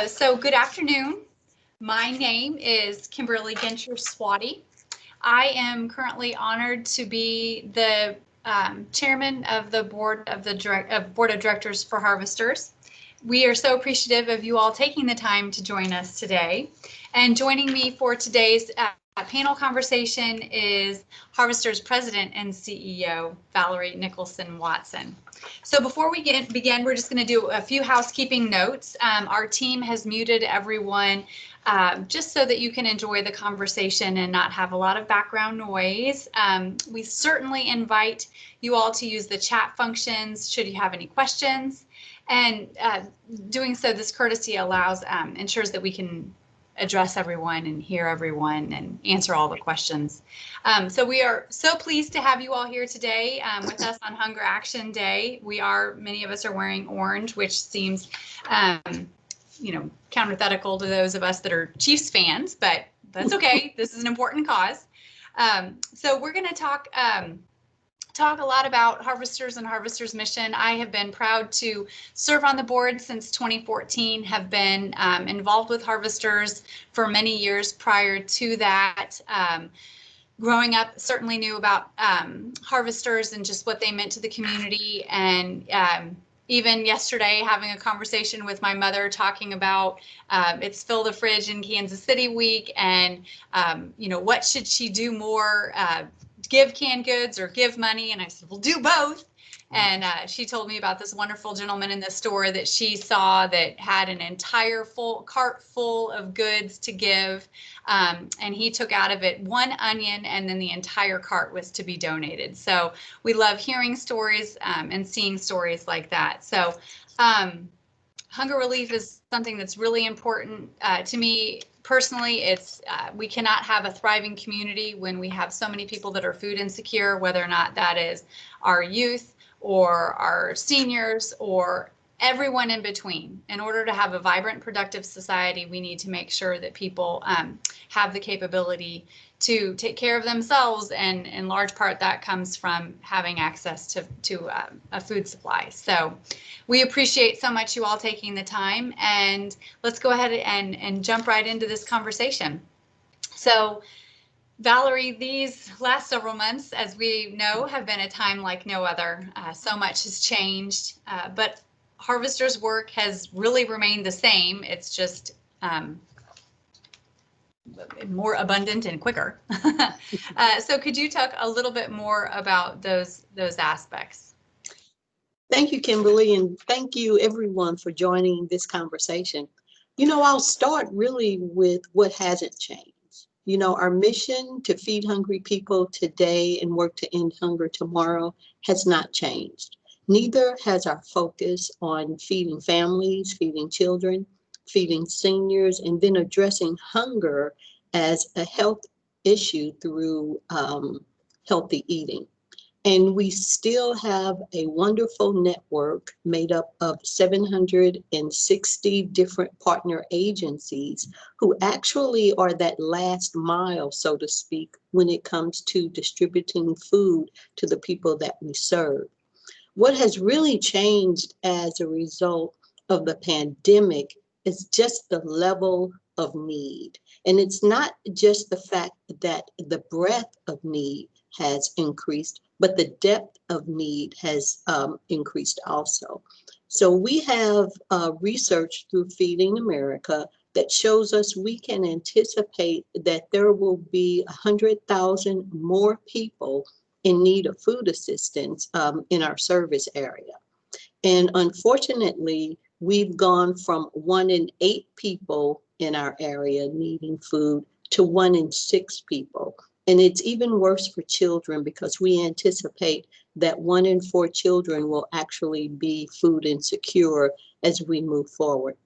So good afternoon. My name is Kimberly Gincher-Swati. I am currently honored to be the chairman of the board of directors for Harvesters. We are so appreciative of you all taking the time to join us today. And joining me for today's panel conversation is Harvesters President and CEO, Valerie Nicholson Watson. So before we begin, we're just going to do a few housekeeping notes. Our team has muted everyone just so that you can enjoy the conversation and not have a lot of background noise. We certainly invite you all to use the chat functions should you have any questions. And doing so, this courtesy ensures that we can address everyone and hear everyone and answer all the questions. So we are so pleased to have you all here today with us on Hunger Action Day. Many of us are wearing orange, which seems, counterthetical to those of us that are Chiefs fans, but that's okay. This is an important cause. So we're going to talk a lot about Harvesters and Harvesters mission. I have been proud to serve on the board since 2014, have been involved with Harvesters for many years prior to that. Growing up, certainly knew about Harvesters and just what they meant to the community. And even yesterday, having a conversation with my mother talking about it's Fill the Fridge in Kansas City week and, what should she do more? Give canned goods or give money? And I said, we'll do both. And she told me about this wonderful gentleman in the store that she saw that had an entire cart full of goods to give. And he took out of it one onion and then the entire cart was to be donated. So we love hearing stories and seeing stories like that. So hunger relief is something that's really important to me. Personally, we cannot have a thriving community when we have so many people that are food insecure, whether or not that is our youth or our seniors or everyone in between. In order to have a vibrant, productive society, we need to make sure that people have the capability to take care of themselves, and in large part that comes from having access to a food supply. So we appreciate so much you all taking the time, and let's go ahead and jump right into this conversation. So Valerie, these last several months, as we know, have been a time like no other. So much has changed, but Harvesters' work has really remained the same. It's just more abundant and quicker. So could you talk a little bit more about those aspects? Thank you, Kimberly, and thank you everyone for joining this conversation. I'll start really with what hasn't changed. Our mission to feed hungry people today and work to end hunger tomorrow has not changed. Neither has our focus on feeding families, feeding children, feeding seniors, and then addressing hunger as a health issue through healthy eating. And we still have a wonderful network made up of 760 different partner agencies who actually are that last mile, so to speak, when it comes to distributing food to the people that we serve. What has really changed as a result of the pandemic is just the level of need. And it's not just the fact that the breadth of need has increased, but the depth of need has increased also. So we have research through Feeding America that shows us we can anticipate that there will be 100,000 more people in need of food assistance in our service area. And unfortunately, we've gone from 1 in 8 people in our area needing food to 1 in 6 people. And it's even worse for children because we anticipate that 1 in 4 children will actually be food insecure as we move forward.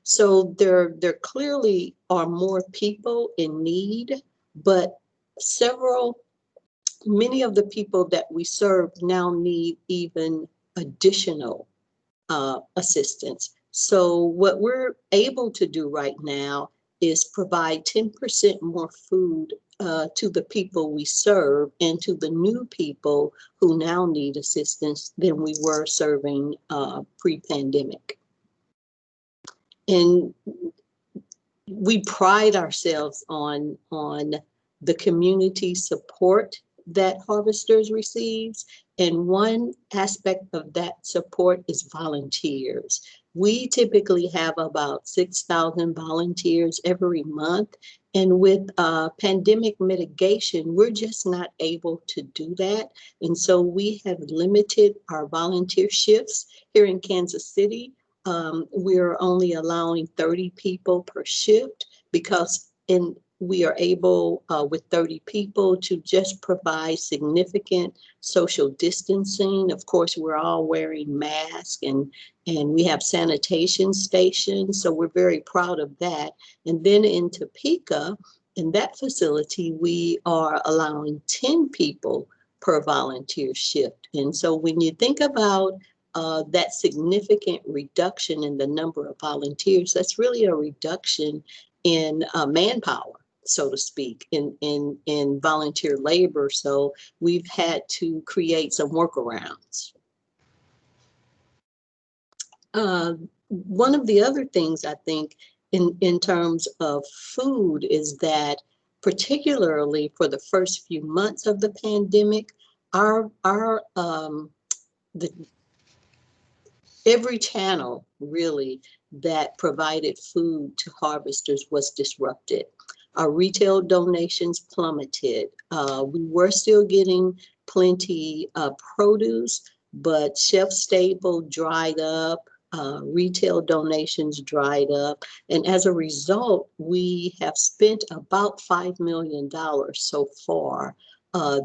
So there clearly are more people in need, but many of the people that we serve now need even additional assistance. So what we're able to do right now is provide 10% more food to the people we serve and to the new people who now need assistance than we were serving pre-pandemic. and we pride ourselves on the community support that Harvesters receives. And one aspect of that support is volunteers. We typically have about 6,000 volunteers every month. And with pandemic mitigation, we're just not able to do that. And so we have limited our volunteer shifts here in Kansas City. We're only allowing 30 people per shift because we are able with 30 people to just provide significant social distancing. Of course, we're all wearing masks and we have sanitation stations. So we're very proud of that. And then in Topeka, in that facility, we are allowing 10 people per volunteer shift. And so when you think about that significant reduction in the number of volunteers, that's really a reduction in manpower, so to speak, in volunteer labor. So we've had to create some workarounds. One of the other things I think in terms of food is that particularly for the first few months of the pandemic, every channel really that provided food to harvesters was disrupted. Our retail donations plummeted. We were still getting plenty of produce, but shelf stable dried up. Retail donations dried up. And as a result, we have spent about $5 million so far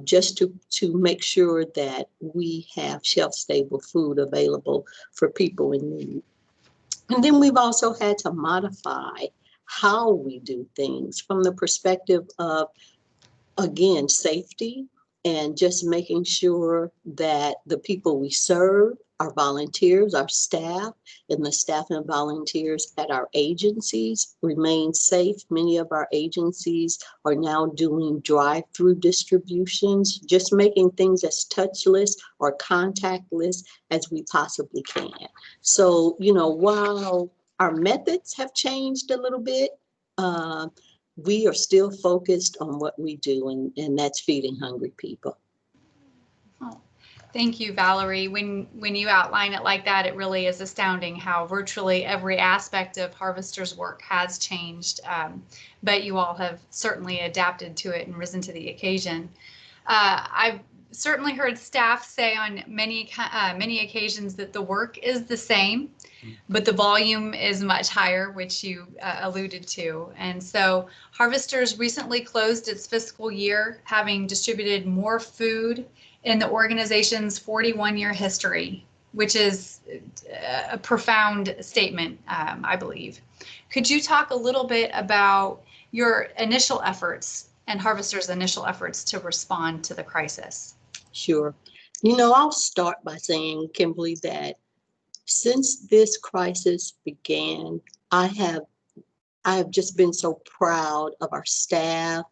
just to make sure that we have shelf-stable food available for people in need. And then we've also had to modify how we do things from the perspective of, again, safety and just making sure that the people we serve, our volunteers, our staff, and the staff and volunteers at our agencies remain safe. Many of our agencies are now doing drive-through distributions, just making things as touchless or contactless as we possibly can. So, you know, while our methods have changed a little bit, we are still focused on what we do, and that's feeding hungry people. Oh, thank you, Valerie. When you outline it like that, it really is astounding how virtually every aspect of Harvester's work has changed, but you all have certainly adapted to it and risen to the occasion. I've certainly heard staff say on many occasions that the work is the same, but the volume is much higher, which you alluded to. And so Harvesters recently closed its fiscal year, having distributed more food in the organization's 41-year history, which is a profound statement, I believe. Could you talk a little bit about your initial efforts and Harvester's initial efforts to respond to the crisis? Sure. You know, I'll start by saying, Kimberly, that since this crisis began, I have just been so proud of our staff,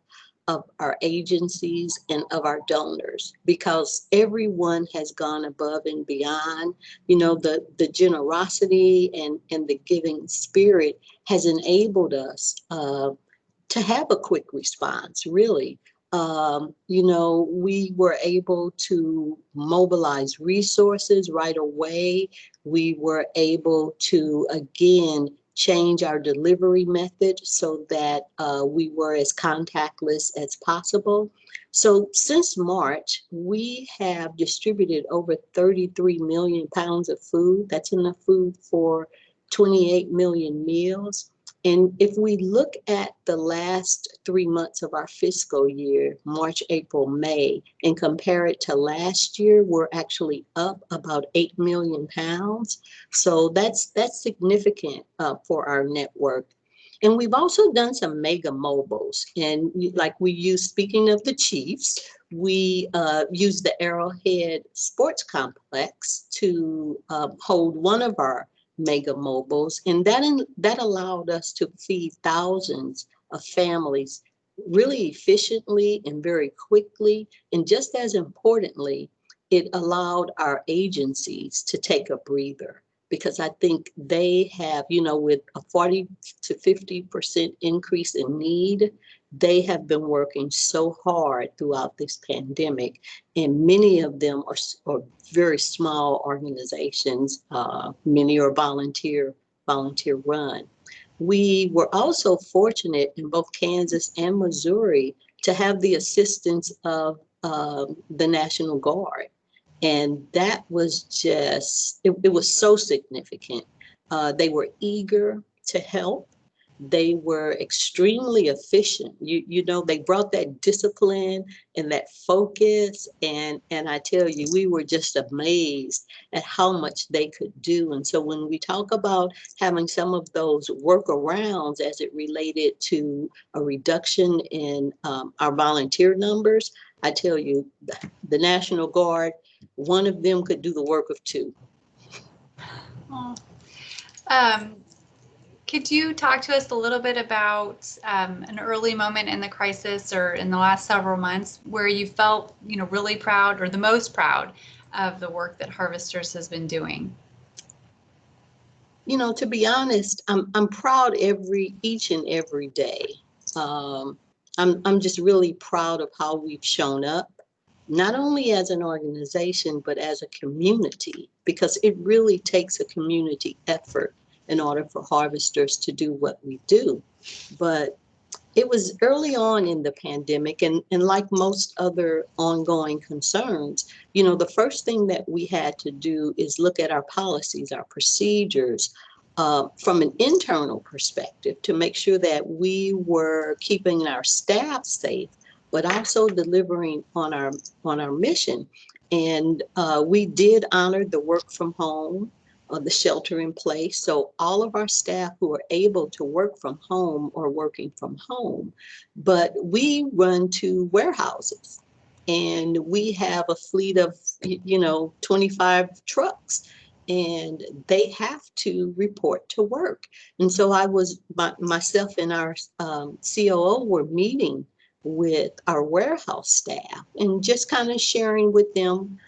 of our agencies, and of our donors, because everyone has gone above and beyond. You know, the generosity and the giving spirit has enabled us to have a quick response, really. You know, we were able to mobilize resources right away. We were able to, again, change our delivery method so that we were as contactless as possible. So since March, we have distributed over 33 million pounds of food. That's enough food for 28 million meals. And if we look at the last 3 months of our fiscal year, March, April, May, and compare it to last year, we're actually up about 8 million pounds. So that's significant for our network. And we've also done some mega mobiles. And like we use, speaking of the Chiefs, we use the Arrowhead Sports Complex to hold one of our mega mobiles, and that allowed us to feed thousands of families really efficiently and very quickly. And just as importantly, it allowed our agencies to take a breather. because I think they have, you know, with a 40 to 50% increase in need, they have been working so hard throughout this pandemic, and many of them are very small organizations. Many are volunteer run. We were also fortunate in both Kansas and Missouri to have the assistance of the National Guard. And that was just, it was so significant. They were eager to help. They were extremely efficient. You know, they brought that discipline and that focus. And I tell you, we were just amazed at how much they could do. And so when we talk about having some of those workarounds as it related to a reduction in our volunteer numbers, I tell you, the National Guard, one of them could do the work of two. Oh. Could you talk to us a little bit about an early moment in the crisis or in the last several months where you felt, you know, really proud or the most proud of the work that Harvesters has been doing? You know, to be honest, I'm proud each and every day. I'm just really proud of how we've shown up, not only as an organization, but as a community, because it really takes a community effort in order for Harvesters to do what we do. But it was early on in the pandemic, and like most other ongoing concerns, you know, the first thing that we had to do is look at our policies, our procedures, from an internal perspective to make sure that we were keeping our staff safe, but also delivering on our mission. And we did honor the work from home, the shelter in place. So all of our staff who are able to work from home are working from home. But we run two warehouses, and we have a fleet of, you know, 25 trucks, and they have to report to work. And so myself and our COO were meeting with our warehouse staff and just kind of sharing with them,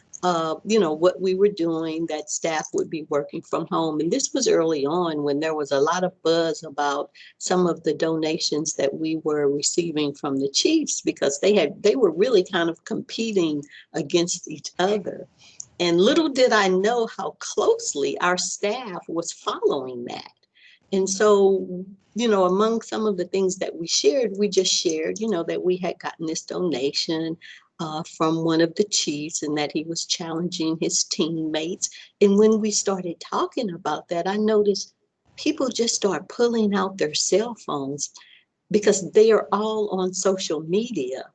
you know, what we were doing, that staff would be working from home. And this was early on when there was a lot of buzz about some of the donations that we were receiving from the chiefs, because they were really kind of competing against each other. And little did I know how closely our staff was following that. And so, you know, among some of the things that we just shared, you know, that we had gotten this donation from one of the chiefs and that he was challenging his teammates. And when we started talking about that, I noticed people just start pulling out their cell phones because they are all on social media.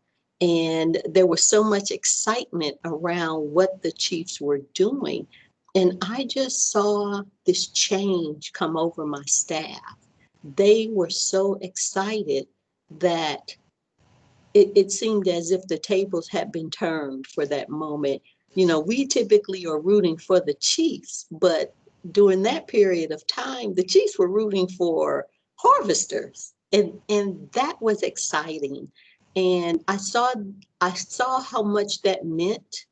And there was so much excitement around what the chiefs were doing. And I just saw this change come over my staff. They were so excited that it seemed as if the tables had been turned for that moment. You know, we typically are rooting for the Chiefs, but during that period of time, the Chiefs were rooting for Harvesters. And that was exciting. And I saw how much that meant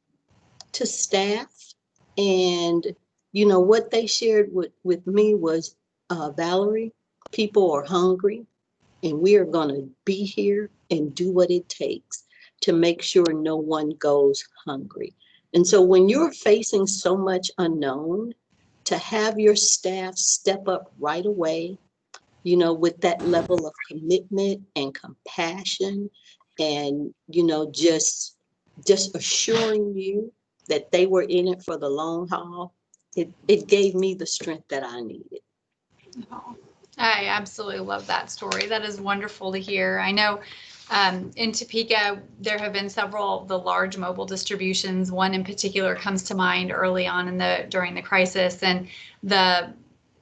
to staff. And, you know, what they shared with me was, Valerie, people are hungry, and we are going to be here and do what it takes to make sure no one goes hungry. And so when you're facing so much unknown, to have your staff step up right away, you know, with that level of commitment and compassion, and, you know, just assuring you that they were in it for the long haul, it gave me the strength that I needed. Oh, I absolutely love that story. That is wonderful to hear. I know in Topeka, there have been several of the large mobile distributions. One in particular comes to mind early on during the crisis, and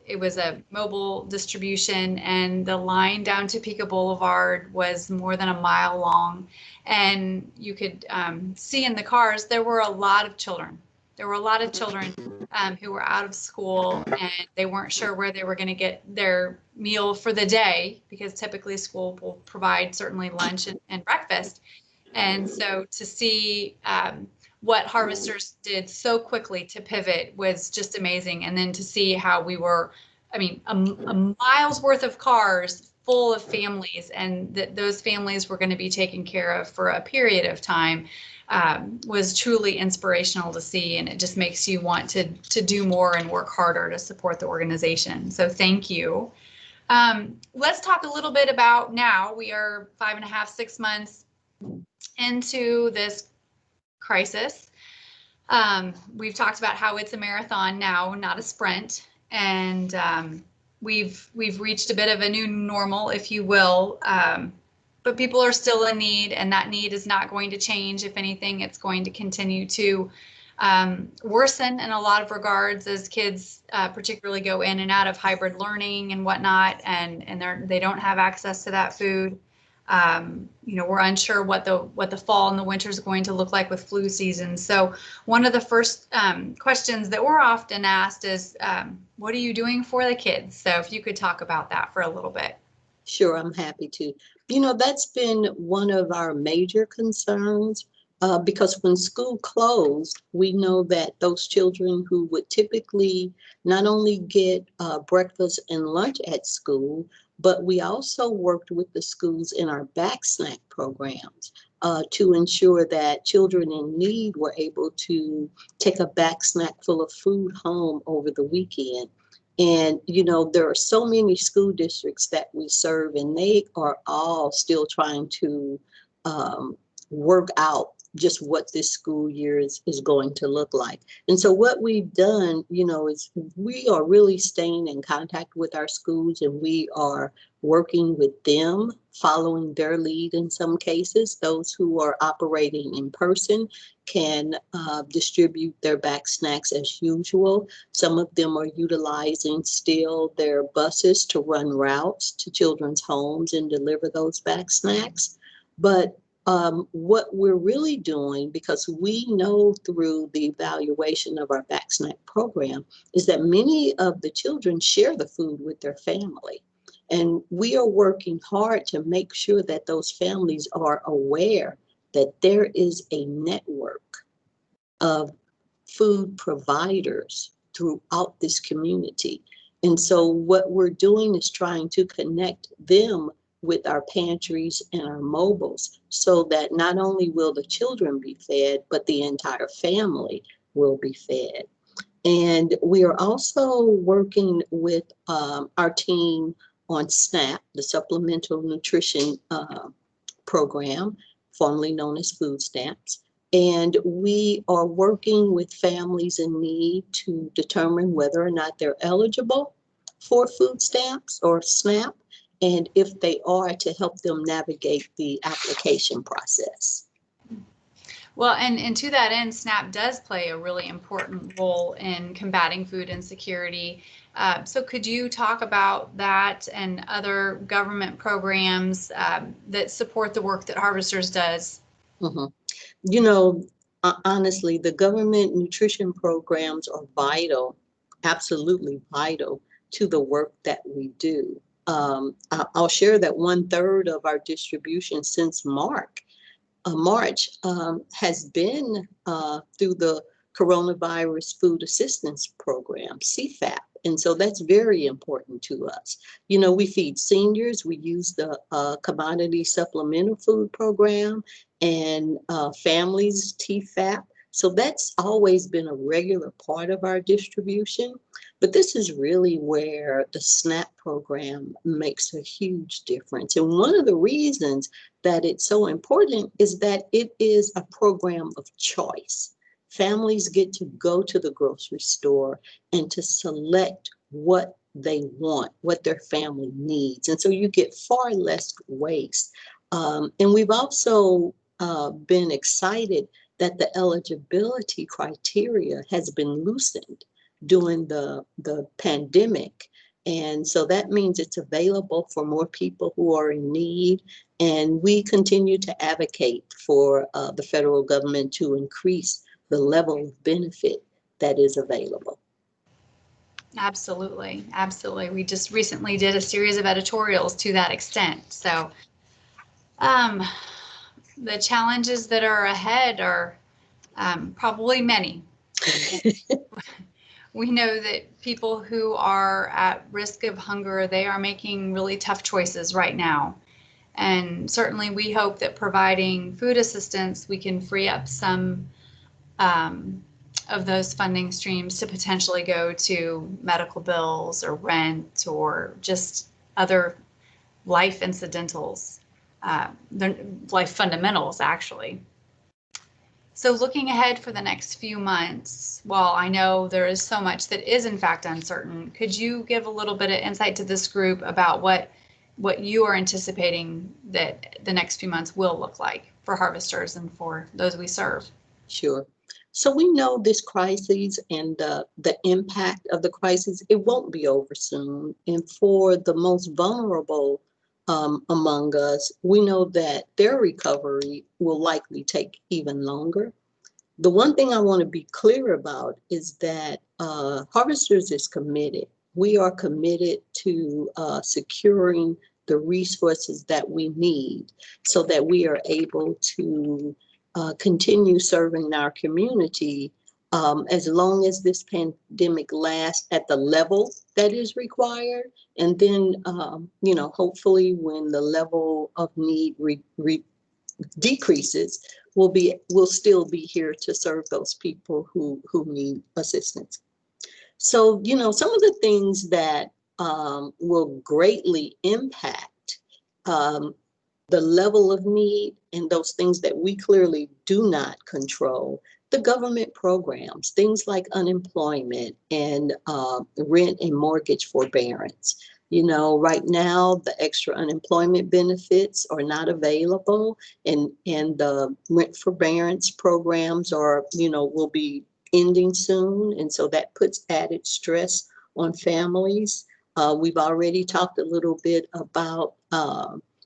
it was a mobile distribution, and the line down Topeka Boulevard was more than a mile long, and you could see in the cars there were a lot of children. There were a lot of children who were out of school, and they weren't sure where they were going to get their meal for the day, because typically school will provide certainly lunch and breakfast. And so to see what harvesters did so quickly to pivot was just amazing. And then to see how we were, I mean, a mile's worth of cars full of families, and that those families were going to be taken care of for a period of time, was truly inspirational to see. And it just makes you want to do more and work harder to support the organization. So thank you. Let's talk a little bit about now. We are 5.5, 6 months into this crisis. We've talked about how it's a marathon now, not a sprint, and we've reached a bit of a new normal, if you will. But people are still in need, and that need is not going to change. If anything, it's going to continue to worsen in a lot of regards as kids particularly go in and out of hybrid learning and whatnot, and they don't have access to that food. We're unsure what the fall and the winter is going to look like with flu season. So one of the first questions that we're often asked is, what are you doing for the kids? So if you could talk about that for a little bit. Sure, I'm happy to. That's been one of our major concerns, because when school closed, we know that those children who would typically not only get breakfast and lunch at school, but we also worked with the schools in our back snack programs to ensure that children in need were able to take a back snack full of food home over the weekend. And, there are so many school districts that we serve, and they are all still trying to work out just what this school year is going to look like. And so what we've done, is we are really staying in contact with our schools, and we are working with them, following their lead in some cases. Those who are operating in person can distribute their back snacks as usual. Some of them are utilizing still their buses to run routes to children's homes and deliver those back snacks. But what we're really doing, because we know through the evaluation of our back snack program, is that many of the children share the food with their family. And we are working hard to make sure that those families are aware that there is a network of food providers throughout this community. And so what we're doing is trying to connect them with our pantries and our mobiles, so that not only will the children be fed, but the entire family will be fed. And we are also working with our team on SNAP, the Supplemental Nutrition Program, formerly known as food stamps. And we are working with families in need to determine whether or not they're eligible for food stamps or SNAP, and if they are, to help them navigate the application process. Well, and to that end, SNAP does play a really important role in combating food insecurity. So could you talk about that and other government programs that support the work that Harvesters does? Mm-hmm. Honestly, the government nutrition programs are vital, absolutely vital to the work that we do. I'll share that 1/3 of our distribution since March has been through the Coronavirus Food Assistance Program, CFAP. And so that's very important to us. We feed seniors, we use the Commodity Supplemental Food Program, and families, TFAP. So that's always been a regular part of our distribution. But this is really where the SNAP program makes a huge difference. And one of the reasons that it's so important is that it is a program of choice. Families get to go to the grocery store and to select what they want, what their family needs. And so you get far less waste. And we've also been excited that the eligibility criteria has been loosened during the pandemic. And so that means it's available for more people who are in need. And we continue to advocate for the federal government to increase the level of benefit that is available. Absolutely. Absolutely. We just recently did a series of editorials to that extent. So the challenges that are ahead are Probably many. We know that people who are at risk of hunger, they are making really tough choices right now. And certainly we hope that providing food assistance, we can free up some of those funding streams to potentially go to medical bills or rent or just other life incidentals, life fundamentals, actually. So looking ahead for the next few months, while I know there is so much that is in fact uncertain, could you give a little bit of insight to this group about what you are anticipating that the next few months will look like for harvesters and for those we serve? Sure. So we know this crisis and the impact of the crisis, it won't be over soon. And for the most vulnerable among us, we know that their recovery will likely take even longer. The one thing I want to be clear about is that Harvesters is committed. We are committed to securing the resources that we need so that we are able to continue serving our community as long as this pandemic lasts at the level that is required. And then, hopefully when the level of need decreases, we'll still be here to serve those people who need assistance. So, some of the things that will greatly impact the level of need and those things that we clearly do not control, the government programs, things like unemployment and rent and mortgage forbearance. Right now, the extra unemployment benefits are not available, and the rent forbearance programs will be ending soon. And so that puts added stress on families. We've already talked a little bit about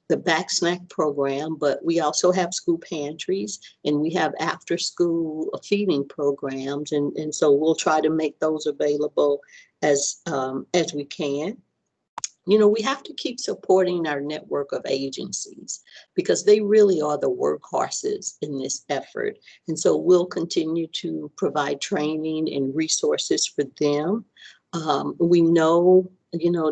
the back snack program, but we also have school pantries and we have after school feeding programs. And so we'll try to make those available as we can. We have to keep supporting our network of agencies because they really are the workhorses in this effort. And so we'll continue to provide training and resources for them. We know,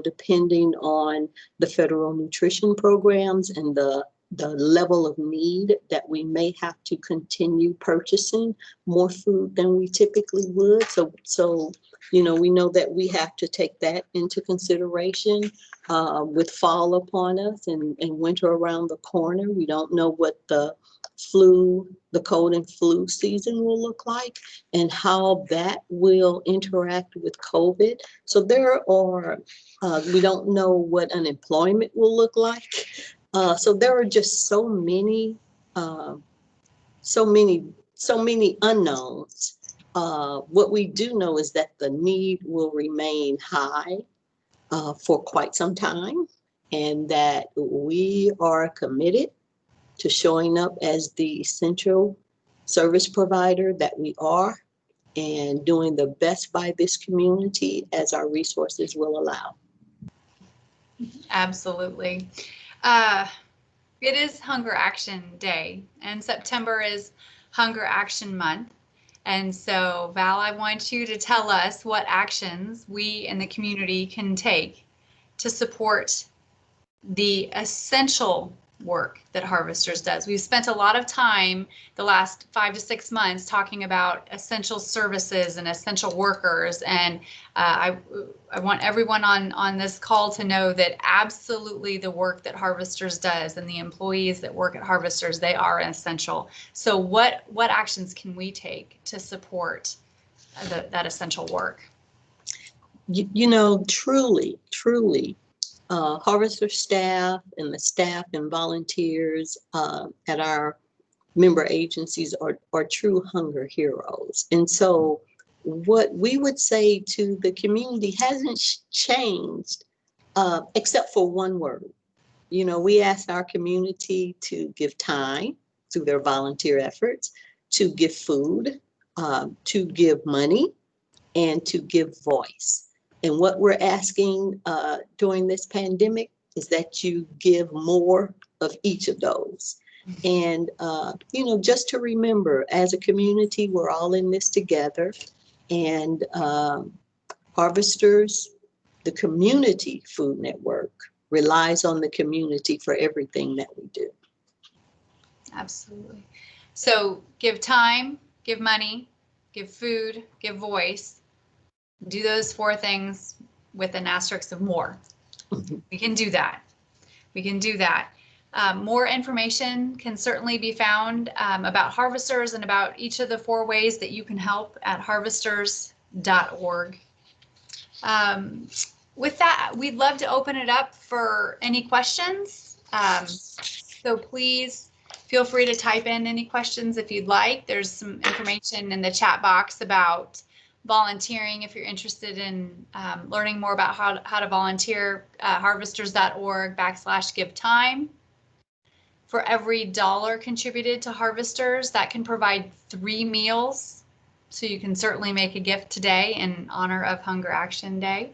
depending on the federal nutrition programs and the level of need, that we may have to continue purchasing more food than we typically would. So we know that we have to take that into consideration with fall upon us and winter around the corner. We don't know what the cold and flu season will look like and how that will interact with COVID. So we don't know what unemployment will look like. So there are just so many unknowns. What we do know is that the need will remain high for quite some time, and that we are committed to showing up as the essential service provider that we are and doing the best by this community as our resources will allow. Absolutely. It is Hunger Action Day, and September is Hunger Action Month. And so, Val, I want you to tell us what actions we in the community can take to support the essential work that Harvesters does. We've spent a lot of time the last 5 to 6 months talking about essential services and essential workers. And I want everyone on this call to know that absolutely the work that Harvesters does and the employees that work at Harvesters, they are essential. So what actions can we take to support that essential work? Truly, Harvester staff and the staff and volunteers at our member agencies are true hunger heroes. And so what we would say to the community hasn't changed except for one word. We ask our community to give time through their volunteer efforts, to give food, to give money, and to give voice. And what we're asking during this pandemic is that you give more of each of those. And, just to remember, as a community, we're all in this together. And Harvesters, the Community Food Network, relies on the community for everything that we do. Absolutely. So give time, give money, give food, give voice. Do those 4 things with an asterisk of more. We can do that. We can do that. More information can certainly be found about Harvesters and about each of the 4 ways that you can help at harvesters.org. With that, we'd love to open it up for any questions. So please feel free to type in any questions if you'd like. There's some information in the chat box about volunteering if you're interested in learning more about how to volunteer. Harvesters.org/give time. For every $1 contributed to Harvesters, that can provide 3 meals. So you can certainly make a gift today in honor of Hunger Action Day.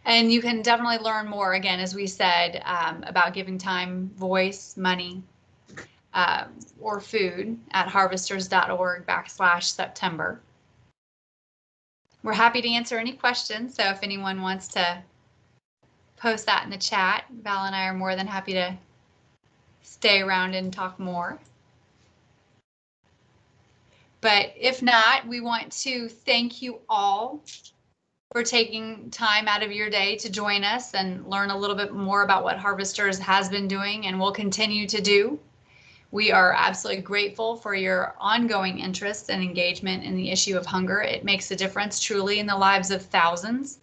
And you can definitely learn more, again, as we said, about giving time, voice, money, or food at harvesters.org/September. We're happy to answer any questions. So if anyone wants to post that in the chat, Val and I are more than happy to stay around and talk more. But if not, we want to thank you all for taking time out of your day to join us and learn a little bit more about what Harvesters has been doing and will continue to do. We are absolutely grateful for your ongoing interest and engagement in the issue of hunger. It makes a difference truly in the lives of thousands.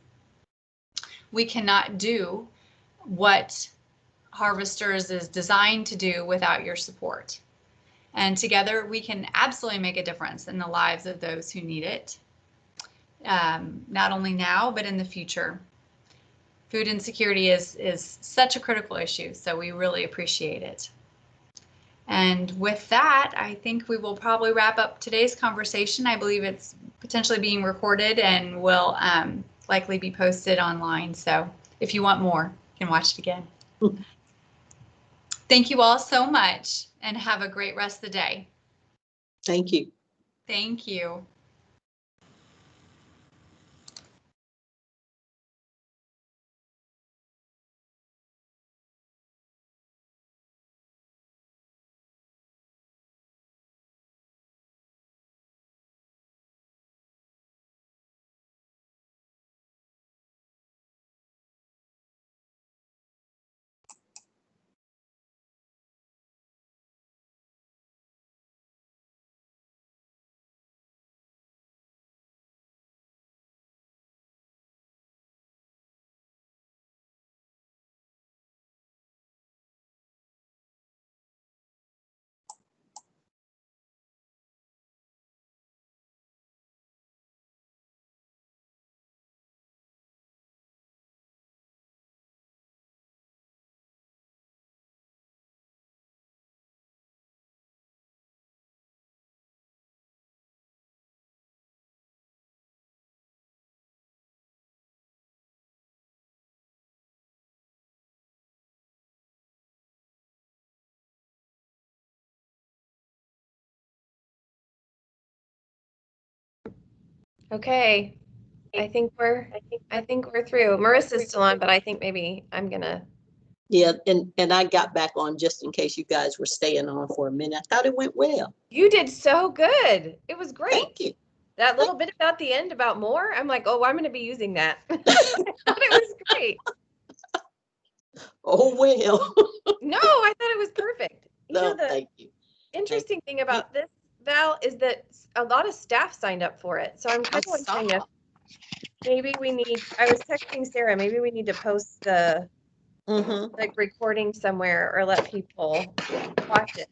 We cannot do what Harvesters is designed to do without your support. And together we can absolutely make a difference in the lives of those who need it, not only now, but in the future. Food insecurity is such a critical issue, so we really appreciate it. And with that, I think we will probably wrap up today's conversation. I believe it's potentially being recorded and will likely be posted online. So if you want more, you can watch it again. Thank you all so much and have a great rest of the day. Thank you. Thank you. Okay, I think we're through. Marissa's still on, but I think maybe I'm gonna. Yeah, and I got back on just in case you guys were staying on for a minute. I thought it went well. You did so good. It was great. Thank you. That little bit about the end about more, I'm like, oh, I'm gonna be using that. I thought it was great. Oh, well. No, I thought it was perfect. No, thank you. Interesting thing about this, Val, is that a lot of staff signed up for it. So I'm kind of wondering if maybe we need, I was texting Sarah, maybe we need to post the like recording somewhere or let people watch it.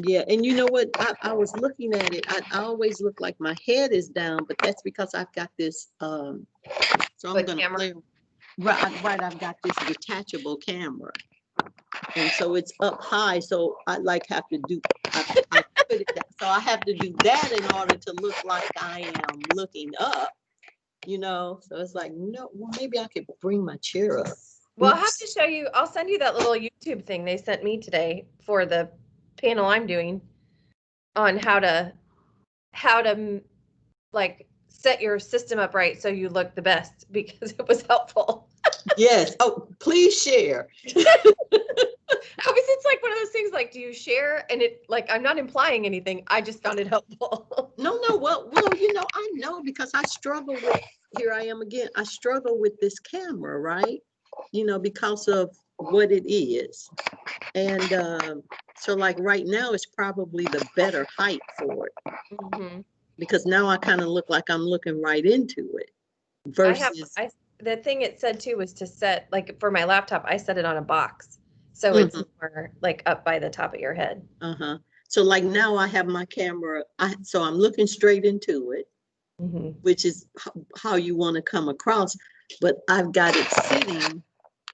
Yeah, and you know what? I was looking at it. I always look like my head is down, but that's because I've got this so I'm gonna play right, I've got this detachable camera. And so it's up high, so I like have to do I put it down. So I have to do that in order to look like I am looking up, so it's like, no, well, maybe I could bring my chair up. Well, I'll have to show you, I'll send you that little YouTube thing they sent me today for the panel I'm doing on how to like set your system up right so you look the best, because it was helpful. Yes. Oh, please share. Obviously, it's like one of those things, like, do you share? And it, like, I'm not implying anything. I just found it helpful. No. Well, I know because I struggle with, here I am again, I struggle with this camera, right? Because of what it is. And so like right now, it's probably the better height for it. Mm-hmm. Because now I kind of look like I'm looking right into it versus. The thing it said too was to set, like for my laptop, I set it on a box. So it's more like up by the top of your head. Uh-huh. So like now I have my camera, so I'm looking straight into it, which is how you want to come across. But I've got it sitting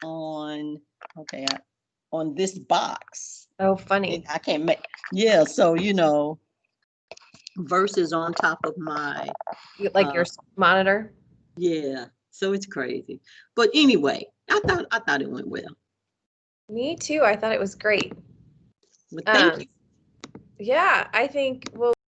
on, on this box. Oh, funny. And I can't make, yeah. So, versus on top of my. Like your monitor? Yeah. So it's crazy. But anyway, I thought it went well. Me too. I thought it was great. Well, thank you. Yeah, I think we'll